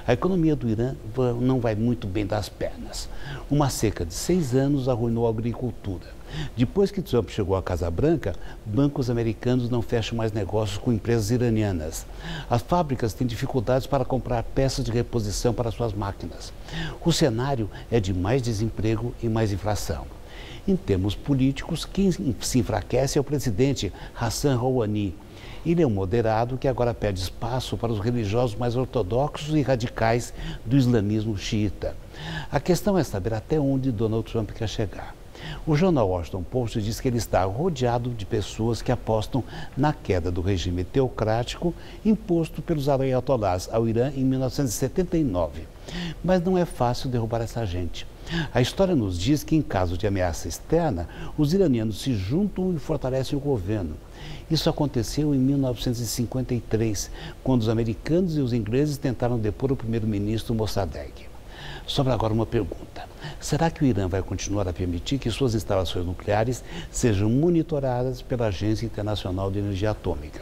A economia do Irã não vai muito bem das pernas. Uma seca de 6 anos arruinou a agricultura. Depois que Trump chegou à Casa Branca, bancos americanos não fecham mais negócios com empresas iranianas. As fábricas têm dificuldades para comprar peças de reposição para suas máquinas. O cenário é de mais desemprego e mais inflação. Em termos políticos, quem se enfraquece é o presidente Hassan Rouhani. Ele é um moderado que agora pede espaço para os religiosos mais ortodoxos e radicais do islamismo xiita. A questão é saber até onde Donald Trump quer chegar. O jornal Washington Post diz que ele está rodeado de pessoas que apostam na queda do regime teocrático imposto pelos ayatollahs ao Irã em 1979. Mas não é fácil derrubar essa gente. A história nos diz que, em caso de ameaça externa, os iranianos se juntam e fortalecem o governo. Isso aconteceu em 1953, quando os americanos e os ingleses tentaram depor o primeiro-ministro Mossadegh. Sobra agora uma pergunta. Será que o Irã vai continuar a permitir que suas instalações nucleares sejam monitoradas pela Agência Internacional de Energia Atômica?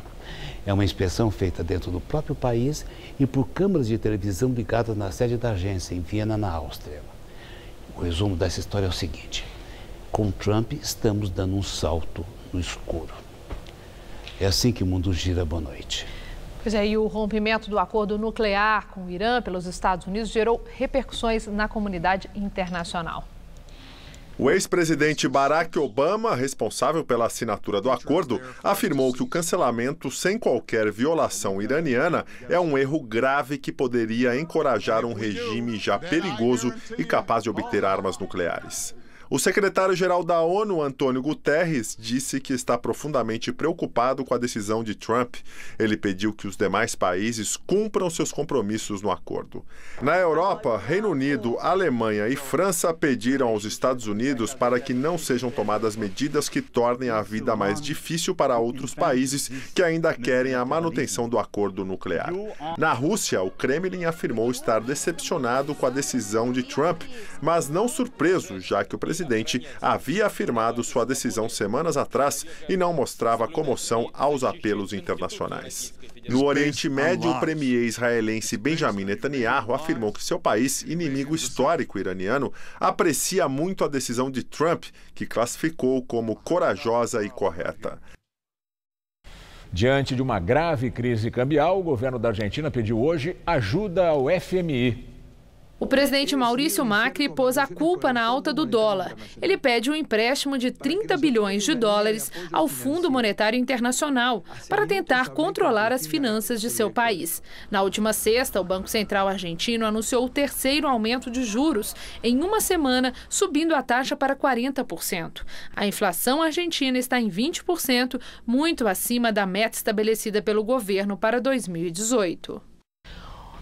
É uma inspeção feita dentro do próprio país e por câmaras de televisão ligadas na sede da agência, em Viena, na Áustria. O resumo dessa história é o seguinte: com Trump estamos dando um salto no escuro. É assim que o mundo gira. Boa noite. Pois é, e o rompimento do acordo nuclear com o Irã pelos Estados Unidos gerou repercussões na comunidade internacional. O ex-presidente Barack Obama, responsável pela assinatura do acordo, afirmou que o cancelamento sem qualquer violação iraniana é um erro grave que poderia encorajar um regime já perigoso e capaz de obter armas nucleares. O secretário-geral da ONU, Antônio Guterres, disse que está profundamente preocupado com a decisão de Trump. Ele pediu que os demais países cumpram seus compromissos no acordo. Na Europa, Reino Unido, Alemanha e França pediram aos Estados Unidos para que não sejam tomadas medidas que tornem a vida mais difícil para outros países que ainda querem a manutenção do acordo nuclear. Na Rússia, o Kremlin afirmou estar decepcionado com a decisão de Trump, mas não surpreso, já que o presidente havia afirmado sua decisão semanas atrás e não mostrava comoção aos apelos internacionais. No Oriente Médio, o premier israelense Benjamin Netanyahu afirmou que seu país, inimigo histórico iraniano, aprecia muito a decisão de Trump, que classificou como corajosa e correta. Diante de uma grave crise cambial, o governo da Argentina pediu hoje ajuda ao FMI. O presidente Maurício Macri pôs a culpa na alta do dólar. Ele pede um empréstimo de 30 bilhões de dólares ao Fundo Monetário Internacional para tentar controlar as finanças de seu país. Na última sexta, o Banco Central argentino anunciou o terceiro aumento de juros em uma semana, subindo a taxa para 40%. A inflação argentina está em 20%, muito acima da meta estabelecida pelo governo para 2018.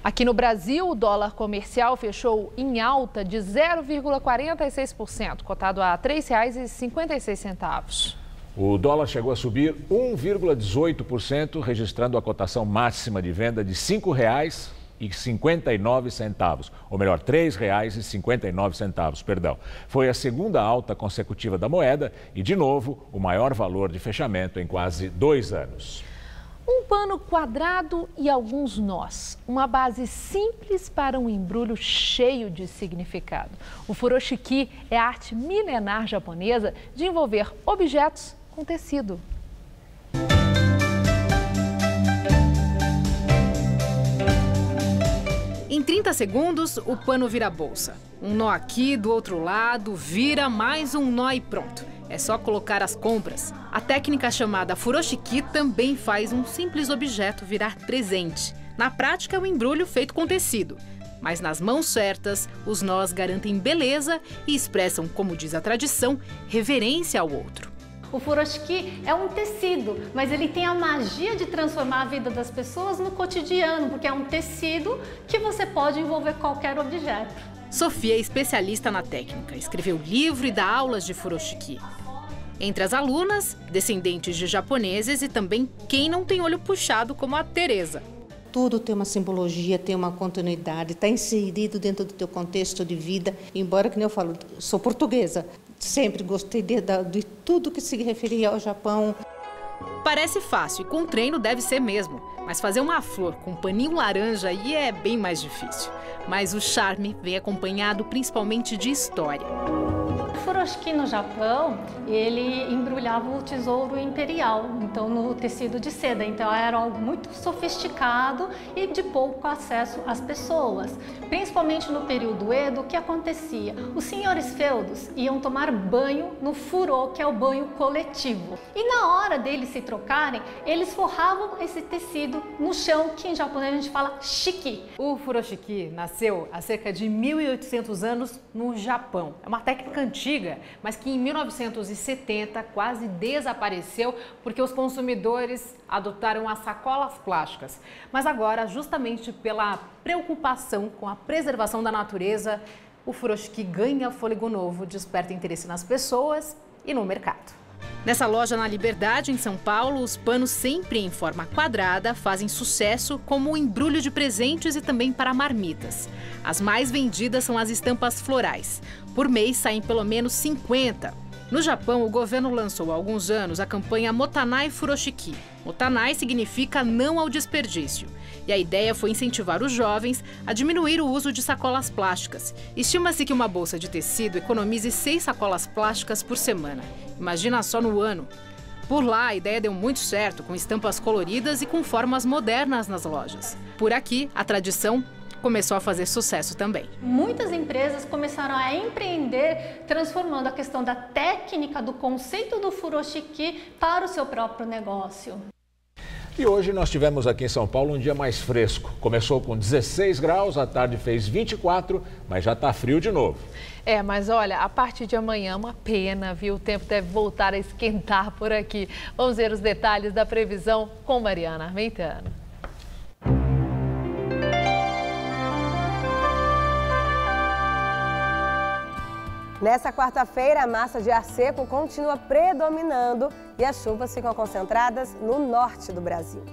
Aqui no Brasil, o dólar comercial fechou em alta de 0,46%, cotado a R$ 3,56. O dólar chegou a subir 1,18%, registrando a cotação máxima de venda de R$ 5,59, ou melhor, R$ 3,59, perdão. Foi a segunda alta consecutiva da moeda e, de novo, o maior valor de fechamento em quase 2 anos. Um pano quadrado e alguns nós. Uma base simples para um embrulho cheio de significado. O furoshiki é a arte milenar japonesa de envolver objetos com tecido. Em 30 segundos, o pano vira bolsa. Um nó aqui, do outro lado, vira mais um nó e pronto. É só colocar as compras. A técnica chamada furoshiki também faz um simples objeto virar presente. Na prática, é um embrulho feito com tecido. Mas nas mãos certas, os nós garantem beleza e expressam, como diz a tradição, reverência ao outro. O furoshiki é um tecido, mas ele tem a magia de transformar a vida das pessoas no cotidiano, porque é um tecido que você pode envolver qualquer objeto. Sofia é especialista na técnica, escreveu livro e dá aulas de furoshiki. Entre as alunas, descendentes de japoneses e também quem não tem olho puxado, como a Tereza. Tudo tem uma simbologia, tem uma continuidade, está inserido dentro do teu contexto de vida. Embora, que nem eu falo, sou portuguesa, sempre gostei de tudo que se referia ao Japão. Parece fácil e com treino deve ser mesmo, mas fazer uma flor com um paninho laranja aí é bem mais difícil. Mas o charme vem acompanhado principalmente de história. O furoshiki no Japão, ele embrulhava o tesouro imperial, então no tecido de seda. Então era algo muito sofisticado e de pouco acesso às pessoas. Principalmente no período Edo, o que acontecia? Os senhores feudos iam tomar banho no furo, que é o banho coletivo. E na hora deles se trocarem, eles forravam esse tecido no chão, que em japonês a gente fala shiki. O furoshiki nasceu há cerca de 1.800 anos no Japão. É uma técnica antiga, mas que em 1970 quase desapareceu porque os consumidores adotaram as sacolas plásticas. Mas agora, justamente pela preocupação com a preservação da natureza, o furoshiki ganha fôlego novo, desperta interesse nas pessoas e no mercado. Nessa loja na Liberdade, em São Paulo, os panos sempre em forma quadrada fazem sucesso como um embrulho de presentes e também para marmitas. As mais vendidas são as estampas florais. Por mês saem pelo menos 50. No Japão, o governo lançou há alguns anos a campanha Motanai Furoshiki. Motanai significa não ao desperdício. E a ideia foi incentivar os jovens a diminuir o uso de sacolas plásticas. Estima-se que uma bolsa de tecido economize 6 sacolas plásticas por semana. Imagina só no ano. Por lá, a ideia deu muito certo, com estampas coloridas e com formas modernas nas lojas. Por aqui, a tradição começou a fazer sucesso também. Muitas empresas começaram a empreender, transformando a questão da técnica, do conceito do furoshiki para o seu próprio negócio. E hoje nós tivemos aqui em São Paulo um dia mais fresco. Começou com 16 graus, à tarde fez 24, mas já está frio de novo. Mas olha, a partir de amanhã, uma pena, viu? O tempo deve voltar a esquentar por aqui. Vamos ver os detalhes da previsão com Mariana Armentano. Nessa quarta-feira, a massa de ar seco continua predominando e as chuvas ficam concentradas no norte do Brasil.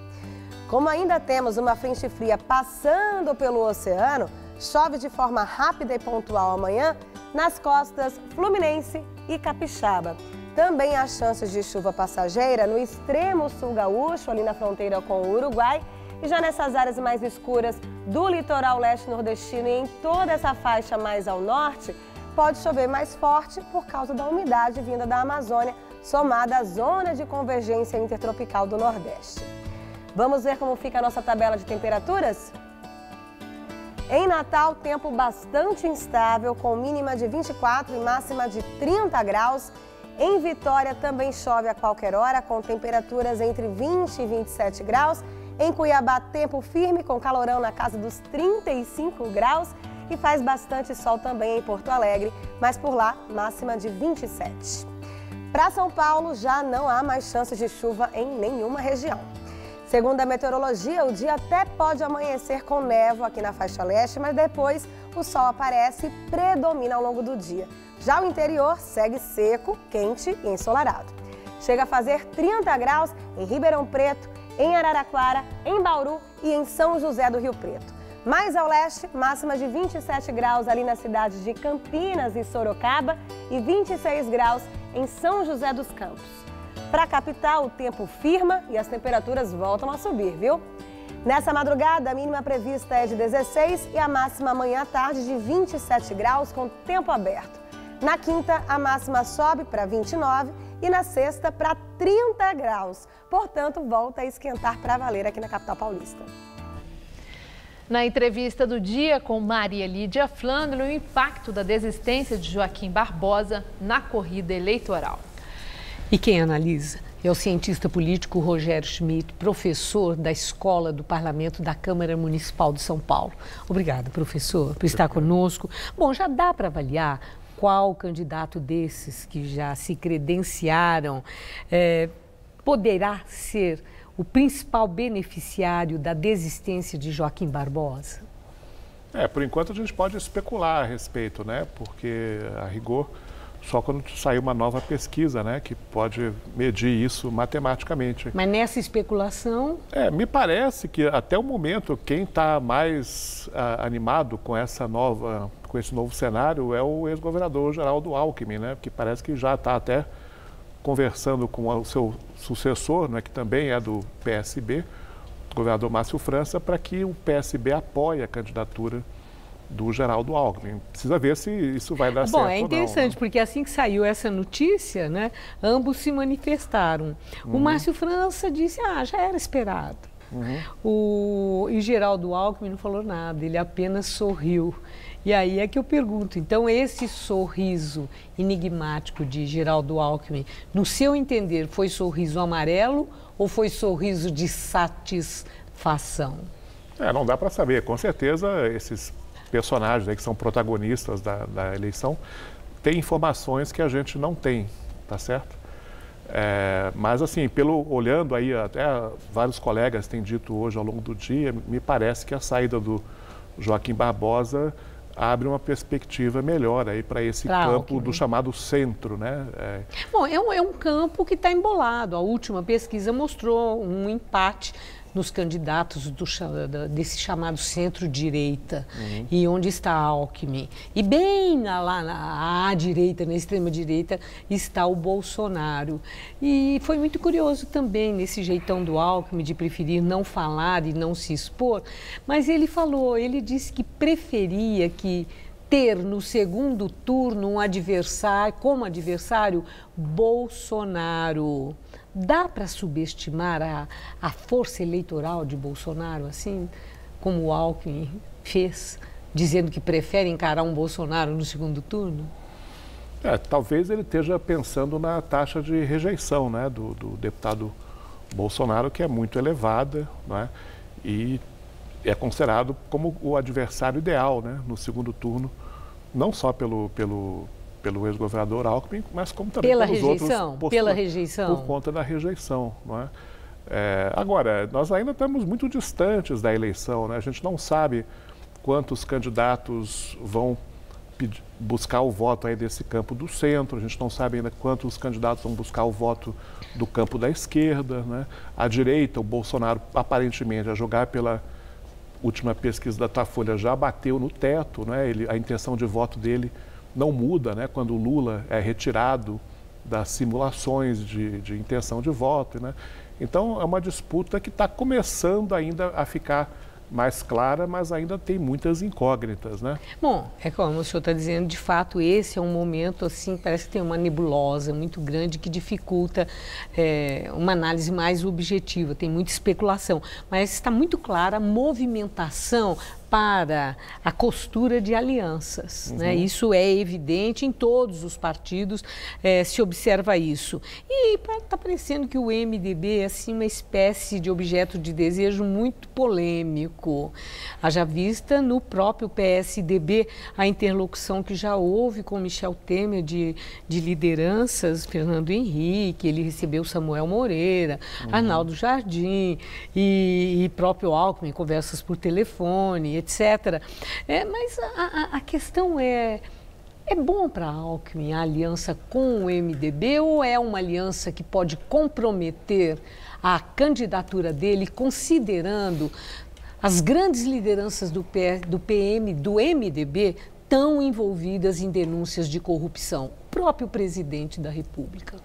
Como ainda temos uma frente fria passando pelo oceano, chove de forma rápida e pontual amanhã nas costas fluminense e capixaba. Também há chances de chuva passageira no extremo sul gaúcho, ali na fronteira com o Uruguai, e já nessas áreas mais escuras do litoral leste nordestino e em toda essa faixa mais ao norte, pode chover mais forte por causa da umidade vinda da Amazônia, somada à zona de convergência intertropical do Nordeste. Vamos ver como fica a nossa tabela de temperaturas? Em Natal, tempo bastante instável, com mínima de 24 e máxima de 30 graus. Em Vitória também chove a qualquer hora, com temperaturas entre 20 e 27 graus. Em Cuiabá, tempo firme, com calorão na casa dos 35 graus. E faz bastante sol também em Porto Alegre, mas por lá, máxima de 27. Para São Paulo, já não há mais chances de chuva em nenhuma região. Segundo a meteorologia, o dia até pode amanhecer com névoa aqui na faixa leste, mas depois o sol aparece e predomina ao longo do dia. Já o interior segue seco, quente e ensolarado. Chega a fazer 30 graus em Ribeirão Preto, em Araraquara, em Bauru e em São José do Rio Preto. Mais ao leste, máxima de 27 graus ali na cidade de Campinas e Sorocaba e 26 graus em São José dos Campos. Para a capital, o tempo firma e as temperaturas voltam a subir, viu? Nessa madrugada, a mínima prevista é de 16 e a máxima amanhã à tarde de 27 graus com tempo aberto. Na quinta, a máxima sobe para 29 e na sexta para 30 graus. Portanto, volta a esquentar para valer aqui na capital paulista. Na entrevista do dia com Maria Lídia Flandre, o impacto da desistência de Joaquim Barbosa na corrida eleitoral. E quem analisa é o cientista político Rogério Schmidt, professor da Escola do Parlamento da Câmara Municipal de São Paulo. Obrigada, professor, por estar conosco. Bom, já dá para avaliar qual candidato desses que já se credenciaram poderá ser o principal beneficiário da desistência de Joaquim Barbosa? Por enquanto a gente pode especular a respeito, né? Porque, a rigor, só quando sair uma nova pesquisa, né? Que pode medir isso matematicamente. Mas nessa especulação... me parece que até o momento quem está mais animado com esse novo cenário é o ex-governador Geraldo Alckmin, né? Que parece que já está até conversando com o seu sucessor, né, que também é do PSB, o governador Márcio França, para que o PSB apoie a candidatura do Geraldo Alckmin. Precisa ver se isso vai dar certo ou não. Bom, é interessante, porque assim que saiu essa notícia, né, ambos se manifestaram. O Márcio França disse, já era esperado. E Geraldo Alckmin não falou nada, ele apenas sorriu. E aí é que eu pergunto, então esse sorriso enigmático de Geraldo Alckmin, no seu entender, foi sorriso amarelo ou foi sorriso de satisfação? Não dá para saber. Com certeza, esses personagens aí que são protagonistas da eleição têm informações que a gente não tem, tá certo? Mas assim, olhando aí, até vários colegas têm dito hoje ao longo do dia, me parece que a saída do Joaquim Barbosa abre uma perspectiva melhor aí para esse campo do chamado centro, né? Bom, é um campo que está embolado. A última pesquisa mostrou um empate nos candidatos desse chamado centro-direita, e onde está Alckmin. E bem lá à direita, na extrema-direita, está o Bolsonaro. E foi muito curioso também nesse jeitão do Alckmin de preferir não falar e não se expor, mas ele disse que preferia ter no segundo turno um adversário, como adversário, Bolsonaro. Dá para subestimar a força eleitoral de Bolsonaro, assim como o Alckmin fez, dizendo que prefere encarar um Bolsonaro no segundo turno? Talvez ele esteja pensando na taxa de rejeição, né, do deputado Bolsonaro, que é muito elevada, né, e é considerado como o adversário ideal, né, no segundo turno, não só pelo ex-governador Alckmin, mas como também pelos outros. Pela rejeição? Por conta da rejeição, não é? Agora, nós ainda estamos muito distantes da eleição, né? A gente não sabe quantos candidatos vão buscar o voto aí desse campo do centro, a gente não sabe ainda quantos candidatos vão buscar o voto do campo da esquerda, né? A direita, o Bolsonaro, aparentemente, a jogar pela última pesquisa da Datafolha, já bateu no teto, né? A intenção de voto dele não muda, né, quando o Lula é retirado das simulações de intenção de voto, né? Então, é uma disputa que está começando ainda a ficar mais clara, mas ainda tem muitas incógnitas, né? Bom, é como o senhor está dizendo, de fato, esse é um momento, assim, parece que tem uma nebulosa muito grande que dificulta uma análise mais objetiva, tem muita especulação, mas está muito clara a movimentação para a costura de alianças, né? Isso é evidente em todos os partidos, se observa isso. E está parecendo que o MDB é assim, uma espécie de objeto de desejo muito polêmico. Haja vista no próprio PSDB a interlocução que já houve com Michel Temer de lideranças, Fernando Henrique, ele recebeu Samuel Moreira, Arnaldo Jardim e próprio Alckmin, conversas por telefone, etc. Mas a questão é bom para Alckmin a aliança com o MDB ou é uma aliança que pode comprometer a candidatura dele, considerando as grandes lideranças do MDB tão envolvidas em denúncias de corrupção? O próprio presidente da República.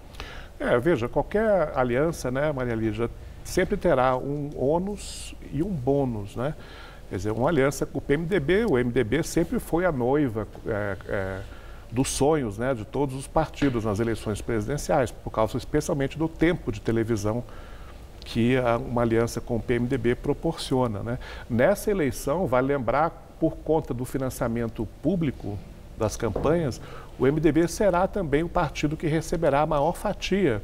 Veja, qualquer aliança, né, Maria Lígia, sempre terá um ônus e um bônus, né? Quer dizer, uma aliança com o PMDB, o MDB sempre foi a noiva dos sonhos, né, de todos os partidos nas eleições presidenciais, por causa especialmente do tempo de televisão que uma aliança com o PMDB proporciona, né? Nessa eleição, vale lembrar, por conta do financiamento público das campanhas, o MDB será também o partido que receberá a maior fatia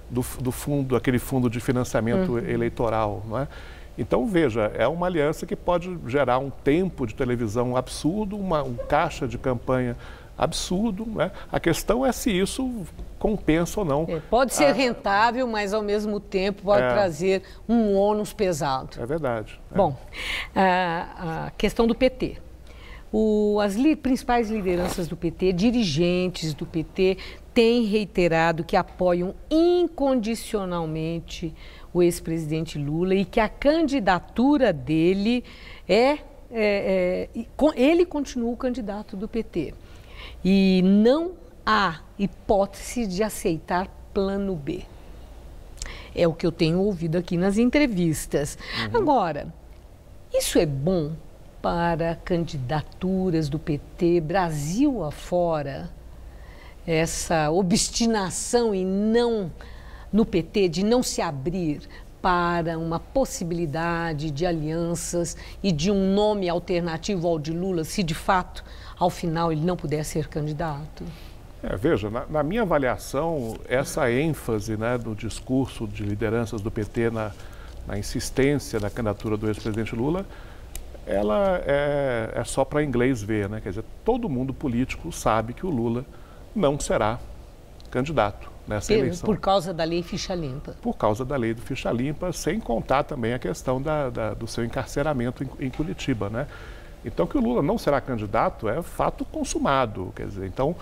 do fundo, aquele fundo de financiamento eleitoral, não é? Então, veja, é uma aliança que pode gerar um tempo de televisão absurdo, um caixa de campanha absurdo, né? A questão é se isso compensa ou não. Pode ser rentável, mas ao mesmo tempo pode trazer um ônus pesado. É verdade. Bom, a questão do PT. As principais lideranças do PT, dirigentes do PT, têm reiterado que apoiam incondicionalmente o ex-presidente Lula e que a candidatura dele ele continua o candidato do PT. E não há hipótese de aceitar plano B. É o que eu tenho ouvido aqui nas entrevistas. Agora, isso é bom para candidaturas do PT, Brasil afora, essa obstinação em no PT de não se abrir para uma possibilidade de alianças e de um nome alternativo ao de Lula, se de fato, ao final, ele não puder ser candidato? Veja, na minha avaliação, essa ênfase, né, do discurso de lideranças do PT na insistência da candidatura do ex-presidente Lula, ela é só para inglês ver, né? Quer dizer, todo mundo político sabe que o Lula não será candidato nessa eleição. Por causa da lei ficha limpa. Por causa da lei do ficha limpa, sem contar também a questão do seu encarceramento em Curitiba, né? Então, que o Lula não será candidato é fato consumado, quer dizer, então,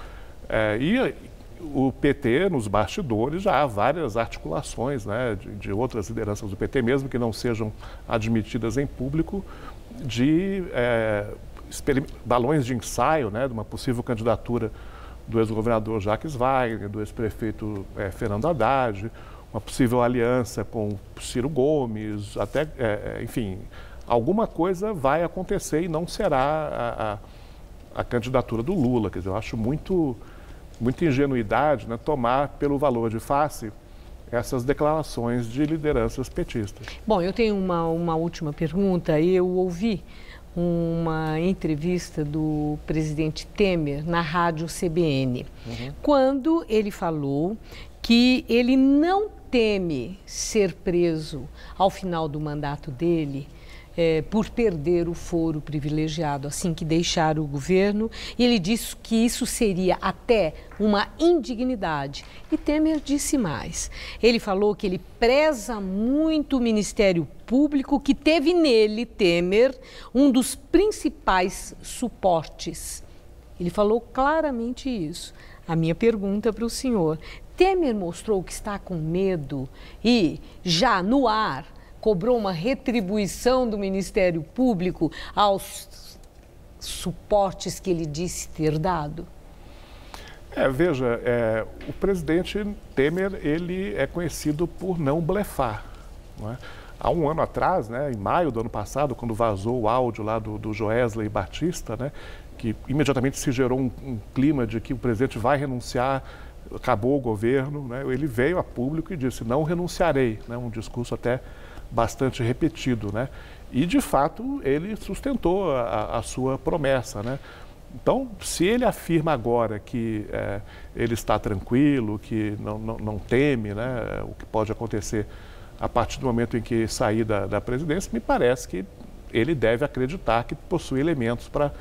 o PT, nos bastidores, já há várias articulações, né, de outras lideranças do PT, mesmo que não sejam admitidas em público, de balões de ensaio, né, de uma possível candidatura do ex-governador Jacques Wagner, do ex-prefeito Fernando Haddad, uma possível aliança com Ciro Gomes, até, enfim, alguma coisa vai acontecer e não será a candidatura do Lula. Quer dizer, eu acho muita ingenuidade, né, tomar pelo valor de face essas declarações de lideranças petistas. Bom, eu tenho uma última pergunta. Eu ouvi uma entrevista do presidente Temer na rádio CBN, quando ele falou que ele não teme ser preso ao final do mandato dele por perder o foro privilegiado assim que deixar o governo. E ele disse que isso seria até uma indignidade. E Temer disse mais. Ele falou que ele preza muito o Ministério Público, que teve nele, Temer, um dos principais suportes. Ele falou claramente isso. A minha pergunta para o senhor: Temer mostrou que está com medo e, já no ar, cobrou uma retribuição do Ministério Público aos suportes que ele disse ter dado? Veja, o presidente Temer, ele é conhecido por não blefar, não é? Há um ano atrás, né, em maio do ano passado, quando vazou o áudio lá do Joesley Batista, né, que imediatamente se gerou um clima de que o presidente vai renunciar, acabou o governo, né, ele veio a público e disse: não renunciarei, né, um discurso até bastante repetido, né? E, de fato, ele sustentou a sua promessa, né? Então, se ele afirma agora que ele está tranquilo, que não teme, né, o que pode acontecer a partir do momento em que sair da presidência, me parece que ele deve acreditar que possui elementos para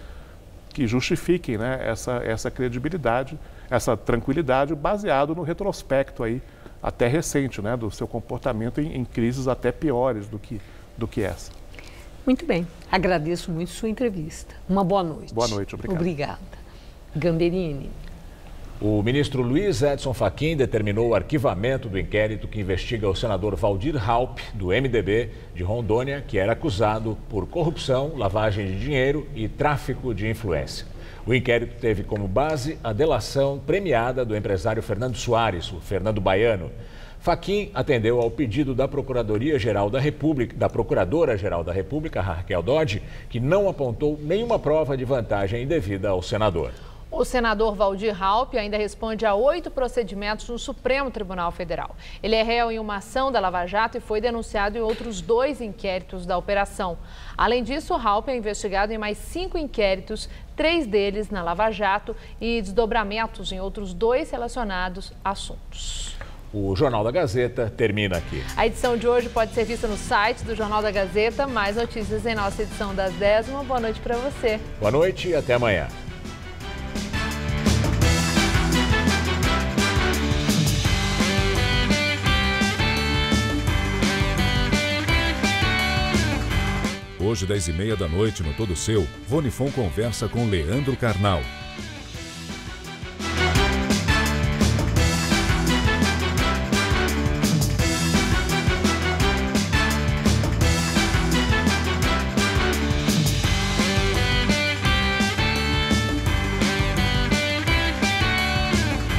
que justifiquem, né, essa credibilidade, essa tranquilidade, baseado no retrospecto aí, até recente, né, do seu comportamento em crises até piores do que essa. Muito bem. Agradeço muito sua entrevista. Uma boa noite. Boa noite, obrigado. Obrigada. Gamberini. O ministro Luiz Edson Fachin determinou o arquivamento do inquérito que investiga o senador Waldir Raupp, do MDB de Rondônia, que era acusado por corrupção, lavagem de dinheiro e tráfico de influência. O inquérito teve como base a delação premiada do empresário Fernando Soares, o Fernando Baiano. Fachin atendeu ao pedido da Procuradora-Geral da República, Raquel Dodge, que não apontou nenhuma prova de vantagem indevida ao senador. O senador Waldir Raupp ainda responde a 8 procedimentos no Supremo Tribunal Federal. Ele é réu em uma ação da Lava Jato e foi denunciado em outros 2 inquéritos da operação. Além disso, Raupp é investigado em mais 5 inquéritos, 3 deles na Lava Jato e desdobramentos em outros 2 relacionados a assuntos. O Jornal da Gazeta termina aqui. A edição de hoje pode ser vista no site do Jornal da Gazeta. Mais notícias em nossa edição das 10. Uma boa noite para você. Boa noite e até amanhã. Hoje, 10h30 da noite, no Todo Seu, Vonifon conversa com Leandro Carnal.